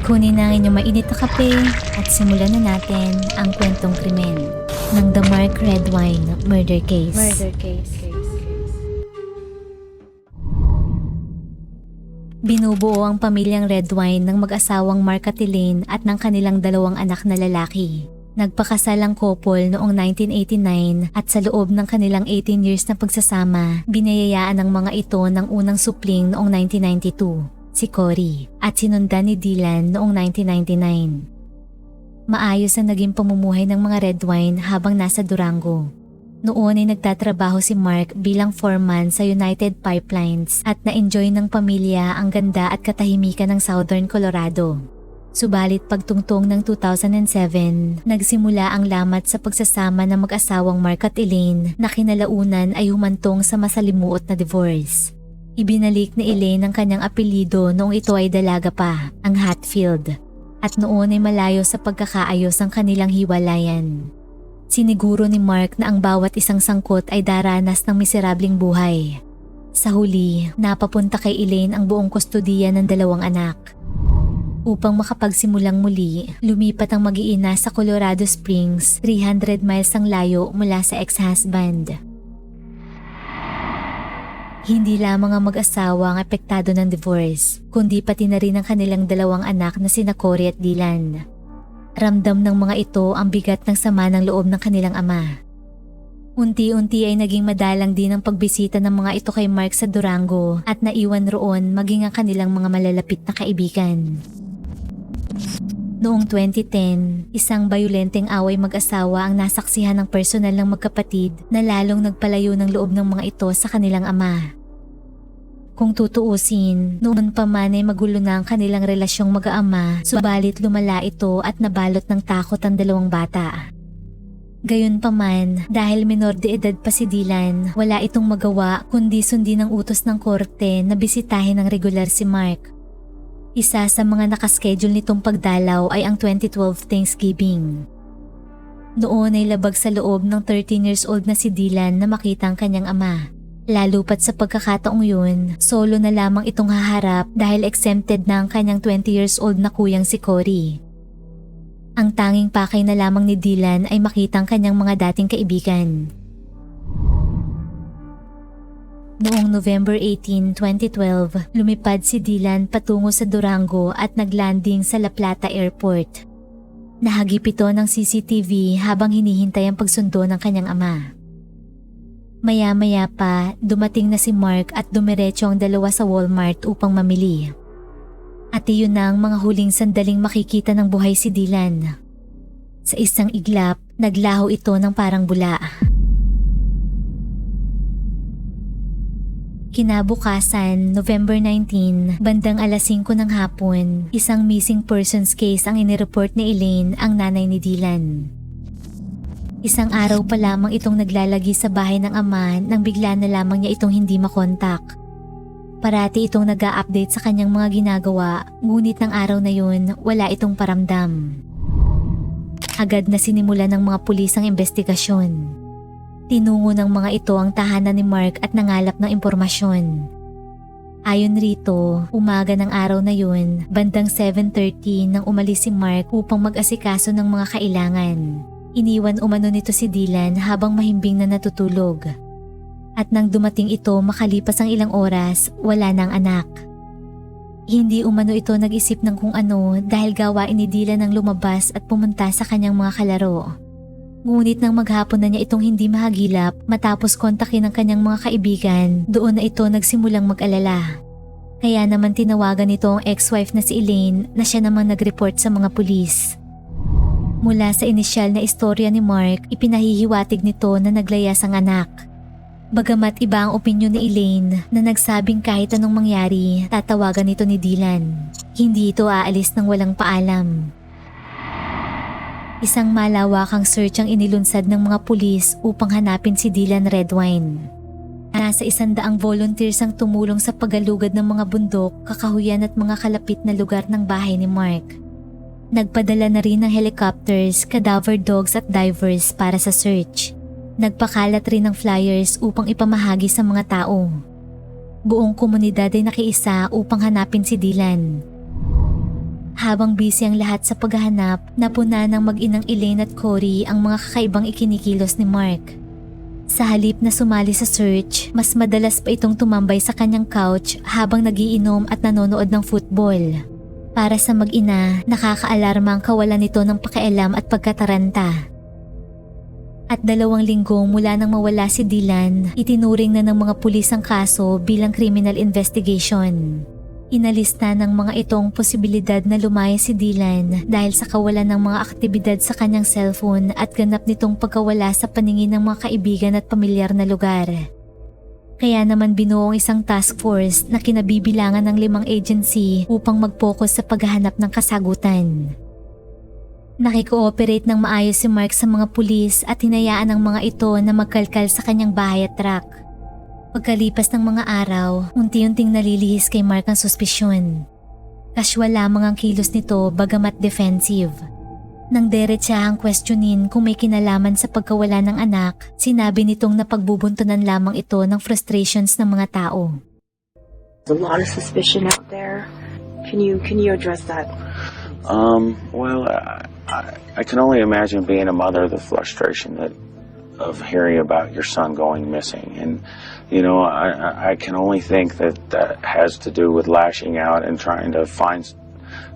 Kunin na ang inyong mainit na kape at simulan na natin ang kwentong krimen ng The Mark Redwine Murder Case. Binubuo ang pamilyang Redwine ng mag-asawang Mark at Elaine at ng kanilang dalawang anak na lalaki. Nagpakasal ang couple noong 1989 at sa loob ng kanilang 18 years na pagsasama, binayayaan ng mga ito ng unang supling noong 1992. Si Cory, at sinundan ni Dylan noong 1999. Maayos ang naging pamumuhay ng mga Redwine habang nasa Durango. Noon ay nagtatrabaho si Mark bilang foreman sa United Pipelines at na-enjoy ng pamilya ang ganda at katahimikan ng Southern Colorado. Subalit pagtungtong ng 2007, nagsimula ang lamat sa pagsasama ng mag-asawang Mark at Elaine na kinalaunan ay humantong sa masalimuot na divorce. Ibinalik ni Elaine ang kanyang apelyido noong ito ay dalaga pa, ang Hatfield. At noon ay malayo sa pagkakaayos ang kanilang hiwalayan. Siniguro ni Mark na ang bawat isang sangkot ay daranas ng miserabling buhay. Sa huli, napapunta kay Elaine ang buong kustodiya ng dalawang anak. Upang makapagsimulang muli, lumipat ang mag-iina sa Colorado Springs, 300 miles ang layo mula sa ex-husband. Hindi lamang ang mag-asawa ang apektado ng divorce, kundi pati na rin ang kanilang dalawang anak na sina Cory at Dylan. Ramdam ng mga ito ang bigat ng sama ng loob ng kanilang ama. Unti-unti ay naging madalang din ang pagbisita ng mga ito kay Mark sa Durango at naiwan roon maging ang kanilang mga malalapit na kaibigan. Noong 2010, isang bayolenteng away mag-asawa ang nasaksihan ng personal ng magkapatid na lalong nagpalayo ng loob ng mga ito sa kanilang ama. Kung tutuusin, noon pa man ay magulo na ang kanilang relasyong mag-aama, subalit lumala ito at nabalot ng takot ang dalawang bata. Gayunpaman, dahil menor de edad pa si Dylan, wala itong magawa kundi sundin ang utos ng korte na bisitahin ng regular si Mark. Isa sa mga nakaschedule nitong pagdalaw ay ang 2012 Thanksgiving. Noon ay labag sa loob ng 13 years old na si Dylan na makita ang kanyang ama. Lalo pat sa pagkakataong yun, solo na lamang itong haharap dahil exempted na ang kanyang 20 years old na kuyang si Cory. Ang tanging pakay na lamang ni Dylan ay makita ang kanyang mga dating kaibigan. Noong November 18, 2012, lumipad si Dylan patungo sa Durango at naglanding sa La Plata Airport. Nahagip ito ng CCTV habang hinihintay ang pagsundo ng kanyang ama. Maya-maya pa, dumating na si Mark at dumiretso ang dalawa sa Walmart upang mamili. At iyon na ang mga huling sandaling makikita ng buhay si Dylan. Sa isang iglap, naglaho ito ng parang bula. Kinabukasan, November 19, bandang alas 5 ng hapon, isang missing persons case ang inireport ni Elaine, ang nanay ni Dylan. Isang araw pa lamang itong naglalagi sa bahay ng ama nang bigla na lamang niya itong hindi makontak. Parati itong nag-a-update sa kanyang mga ginagawa, ngunit ng araw na yun, wala itong paramdam. Agad na sinimulan ng mga pulis ang investigasyon. Tinungo ng mga ito ang tahanan ni Mark at nangalap ng impormasyon. Ayon rito, umaga ng araw na yun, bandang 7:30 nang umalis si Mark upang mag-asikaso ng mga kailangan. Iniwan umano nito si Dylan habang mahimbing na natutulog. At nang dumating ito makalipas ang ilang oras, wala nang anak. Hindi umano ito nag-isip ng kung ano dahil gawain ni Dylan ang lumabas at pumunta sa kanyang mga kalaro. Ngunit nang maghapon na niya itong hindi mahagilap matapos kontakin ang kanyang mga kaibigan, doon na ito nagsimulang mag-alala. Kaya naman tinawagan nito ang ex-wife na si Elaine na siya namang nag-report sa mga pulis. Mula sa inisyal na istorya ni Mark, ipinahihiwatig nito na naglayas ang anak. Bagamat iba ang opinyon ni Elaine na nagsabing kahit anong mangyari, tatawagan nito ni Dylan. Hindi ito aalis ng walang paalam. Isang malawakang search ang inilunsad ng mga pulis upang hanapin si Dylan Redwine. Nasa 100 volunteers ang tumulong sa paggalugad ng mga bundok, kakahuyan at mga kalapit na lugar ng bahay ni Mark. Nagpadala na rin ng helicopters, cadaver dogs at divers para sa search. Nagpakalat rin ng flyers upang ipamahagi sa mga tao. Buong komunidad ay nakiisa upang hanapin si Dylan. Habang busy ang lahat sa paghahanap, napuna ng mag-inang Elaine at Cory ang mga kakaibang ikinikilos ni Mark. Sa halip na sumali sa search, mas madalas pa itong tumambay sa kanyang couch habang nagiinom at nanonood ng football. Para sa mag-ina, nakakaalarma ang kawalan nito ng pakialam at pagkataranta. At 2 linggo mula nang mawala si Dylan, itinuring na ng mga pulis ang kaso bilang criminal investigation. Inalista ng mga itong posibilidad na lumaya si Dylan dahil sa kawalan ng mga aktibidad sa kanyang cellphone at ganap nitong pagkawala sa paningin ng mga kaibigan at pamilyar na lugar. Kaya naman binuo ang isang task force na kinabibilangan ng 5 agency upang mag-focus sa paghahanap ng kasagutan. Nakikooperate ng maayos si Mark sa mga pulis at hinayaan ang mga ito na magkalkal sa kanyang bahay at truck. Pagkalipas ng mga araw, unti-unting nalilihis kay Mark ang suspisyon. Casual lamang ang kilos nito bagamat defensive. Nang diretsahang questionin kung may kinalaman sa pagkawala ng anak, sinabi nitong napagbubuntunan lamang ito ng frustrations ng mga tao. There's a lot of suspicion out there. Can you address that? Well, I can only imagine being a mother, the frustration of hearing about your son going missing. And, I can only think that has to do with lashing out and trying to find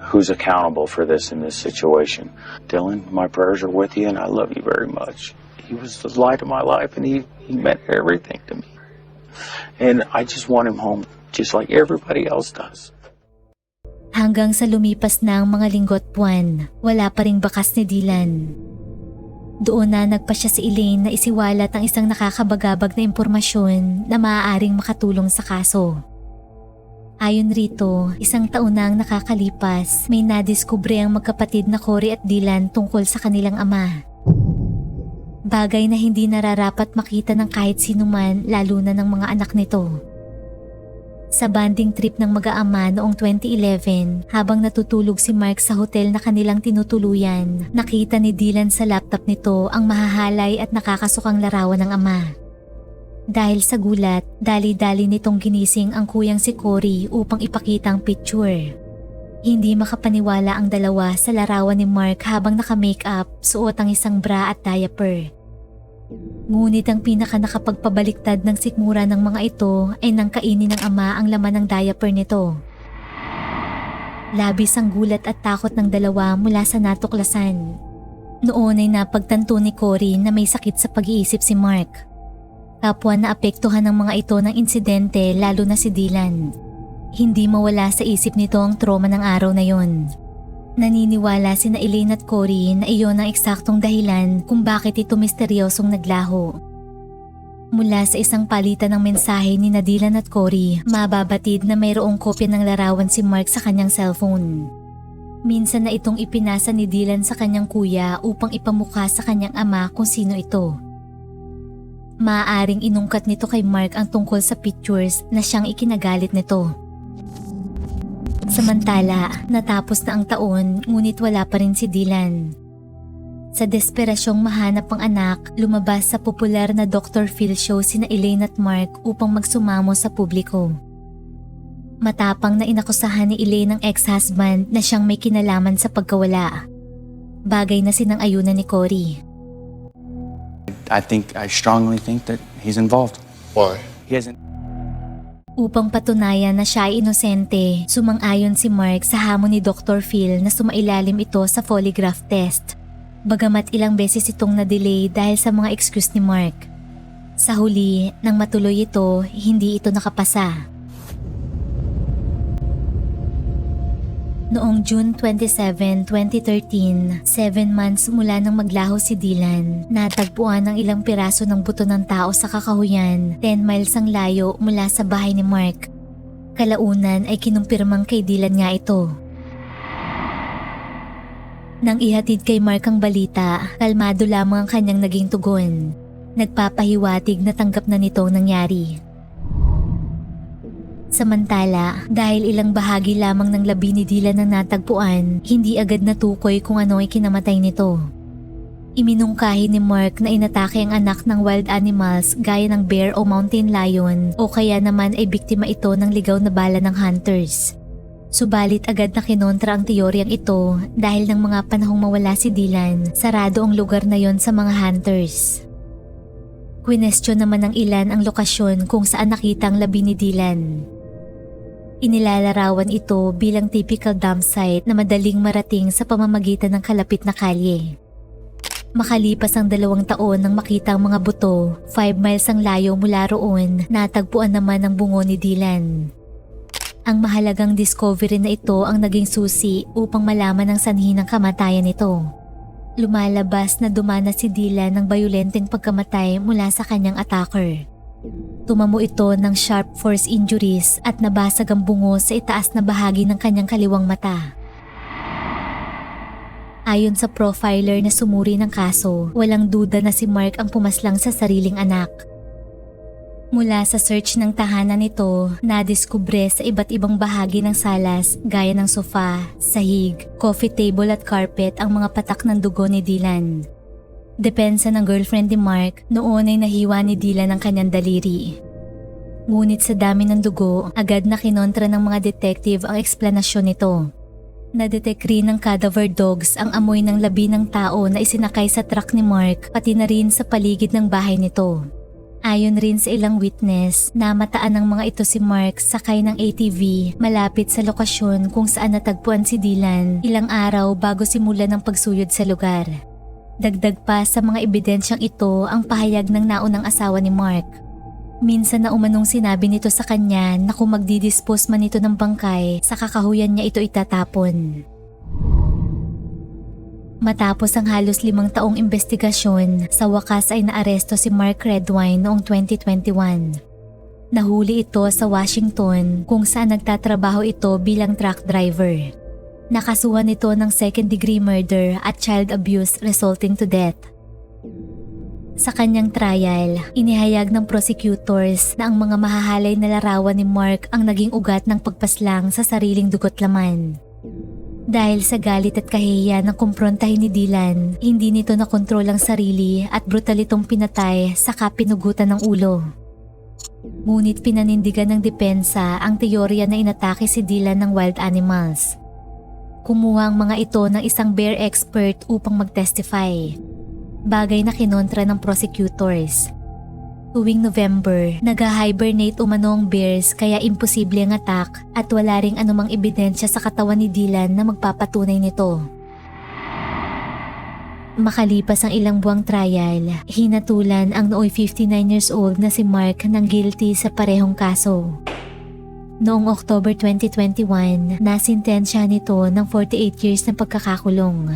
who's accountable for this in this situation. Dylan, my prayers are with you and I love you very much. He was the light of my life and he meant everything to me. And I just want him home just like everybody else does. Hanggang sa lumipas na ang mga linggo at buwan, wala pa ring bakas ni Dylan. Doon na nagpa siya si Elaine na isiwalat ang isang nakakabagabag na impormasyon na maaaring makatulong sa kaso. Ayon rito, 1 taon na ang nakakalipas, may nadiskubre ang magkapatid na Cory at Dylan tungkol sa kanilang ama. Bagay na hindi nararapat makita ng kahit sino man, lalo na ng mga anak nito. Sa bonding trip ng mag-aama noong 2011, habang natutulog si Mark sa hotel na kanilang tinutuluyan, nakita ni Dylan sa laptop nito ang mahahalay at nakakasukang larawan ng ama. Dahil sa gulat, dali-dali nitong ginising ang kuyang si Cory upang ipakita ang picture. Hindi makapaniwala ang dalawa sa larawan ni Mark habang naka-makeup, suot ang isang bra at diaper. Ngunit ang pinaka nakapagpabaliktad ng sikmura ng mga ito ay nang kainin ng ama ang laman ng diaper nito. Labis ang gulat at takot ng dalawa mula sa natuklasan. Noon ay napagtanto ni Cory na may sakit sa pag-iisip si Mark. Kapwa na apektuhan ng mga ito ng insidente lalo na si Dylan. Hindi mawala sa isip nito ang trauma ng araw na yon. Naniniwala sina Elaine at Cory na iyon ang eksaktong dahilan kung bakit ito misteryosong naglaho. Mula sa isang palitan ng mensahe ni Dylan at Cory, mababatid na mayroong kopya ng larawan si Mark sa kanyang cellphone. Minsan na itong ipinasa ni Dylan sa kanyang kuya upang ipamukha sa kanyang ama kung sino ito. Maaaring inungkat nito kay Mark ang tungkol sa pictures na siyang ikinagalit nito. Samantala, natapos na ang taon ngunit wala pa rin si Dylan. Sa desperasyong mahanap ang anak, lumabas sa popular na Dr. Phil show sina Elaine at Mark upang magsumamo sa publiko. Matapang na inakusahan ni Elaine ang ex-husband na siyang may kinalaman sa pagkawala. Bagay na sinang-ayunan ni Cory. I strongly think that he's involved. Why? He hasn't. Upang patunayan na siya ay inosente, sumang-ayon si Mark sa hamon ni Dr. Phil na sumailalim ito sa polygraph test. Bagamat ilang beses itong na-delay dahil sa mga excuse ni Mark. Sa huli, nang matuloy ito, hindi ito nakapasa. Noong June 27, 2013, 7 months mula nang maglaho si Dylan, natagpuan ang ilang piraso ng buto ng tao sa kakahuyan, 10 miles ang layo mula sa bahay ni Mark. Kalaunan ay kinumpirmang kay Dylan nga ito. Nang ihatid kay Mark ang balita, kalmado lamang ang kanyang naging tugon. Nagpapahiwatig na tanggap na nito ang nangyari. Samantala, dahil ilang bahagi lamang ng labi ni Dylan ang natagpuan, hindi agad natukoy kung ano ay kinamatay nito. Iminungkahi ni Mark na inatake ang anak ng wild animals gaya ng bear o mountain lion o kaya naman ay biktima ito ng ligaw na bala ng hunters. Subalit agad na kinontra ang teoryang ito dahil ng mga panahong mawala si Dylan, sarado ang lugar na yon sa mga hunters. Kwinestyon naman ng ilan ang lokasyon kung saan nakita ang labi ni Dylan. Inilalarawan ito bilang typical dump site na madaling marating sa pamamagitan ng kalapit na kalye. Makalipas ang 2 taon nang makita ang mga buto, 5 miles ang layo mula roon, natagpuan naman ang bungo ni Dylan. Ang mahalagang discovery na ito ang naging susi upang malaman ang sanhi ng kamatayan nito. Lumalabas na dumana si Dylan ng bayolenteng pagkamatay mula sa kanyang attacker. Tumamo ito ng sharp force injuries at nabasag ang bungo sa itaas na bahagi ng kanyang kaliwang mata. Ayon sa profiler na sumuri ng kaso, walang duda na si Mark ang pumaslang sa sariling anak. Mula sa search ng tahanan nito, nadiskubre sa iba't ibang bahagi ng salas gaya ng sofa, sahig, coffee table at carpet ang mga patak ng dugo ni Dylan. Depensa ng girlfriend ni Mark, noon ay nahiwa ni Dylan ang kanyang daliri. Ngunit sa dami ng dugo, agad na kinontra ng mga detective ang eksplanasyon nito. Nadetect rin ng cadaver dogs ang amoy ng labi ng tao na isinakay sa truck ni Mark pati na rin sa paligid ng bahay nito. Ayon rin sa ilang witness, namataan ng mga ito si Mark sakay ng ATV malapit sa lokasyon kung saan natagpuan si Dylan ilang araw bago simulan ng pagsuyod sa lugar. Dagdag pa sa mga ebidensyang ito ang pahayag ng naunang asawa ni Mark. Minsan na umanong sinabi nito sa kanya na kung magdidispose man ito ng bangkay, sa kakahuyan niya ito itatapon. Matapos ang halos 5 taong investigasyon, sa wakas ay naaresto si Mark Redwine noong 2021. Nahuli ito sa Washington kung saan nagtatrabaho ito bilang truck driver. Nakasuhan ito ng second-degree murder at child abuse resulting to death. Sa kanyang trial, inihayag ng prosecutors na ang mga mahahalay na larawan ni Mark ang naging ugat ng pagpaslang sa sariling dugot laman. Dahil sa galit at kahihiyan ng kumprontahin ni Dylan, hindi nito nakontrol ang sarili at brutal itong pinatay saka pinugutan ng ulo. Ngunit pinanindigan ng depensa ang teorya na inatake si Dylan ng wild animals. Kumuha ang mga ito ng isang bear expert upang mag-testify. Bagay na kinontra ng prosecutors. Tuwing November, nag-hibernate umano ang bears kaya imposible ang attack at wala ring anumang ebidensya sa katawan ni Dylan na magpapatunay nito. Makalipas ang ilang buwang trial, hinatulan ang nooy 59 years old na si Mark ng guilty sa parehong kaso. Noong October 2021, nasintensya nito ng 48 years na pagkakakulong.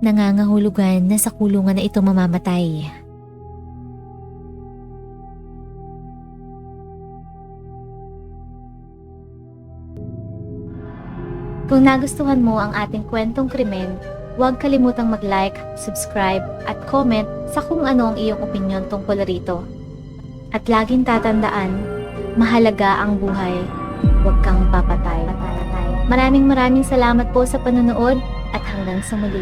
Nangangahulugan na sa kulungan na ito mamamatay. Kung nagustuhan mo ang ating kwentong krimen, huwag kalimutang mag-like, subscribe at comment sa kung ano ang iyong opinyon tungkol rito. At laging tatandaan, mahalaga ang buhay, huwag kang papatay. Maraming salamat po sa panonood at hanggang sa muli.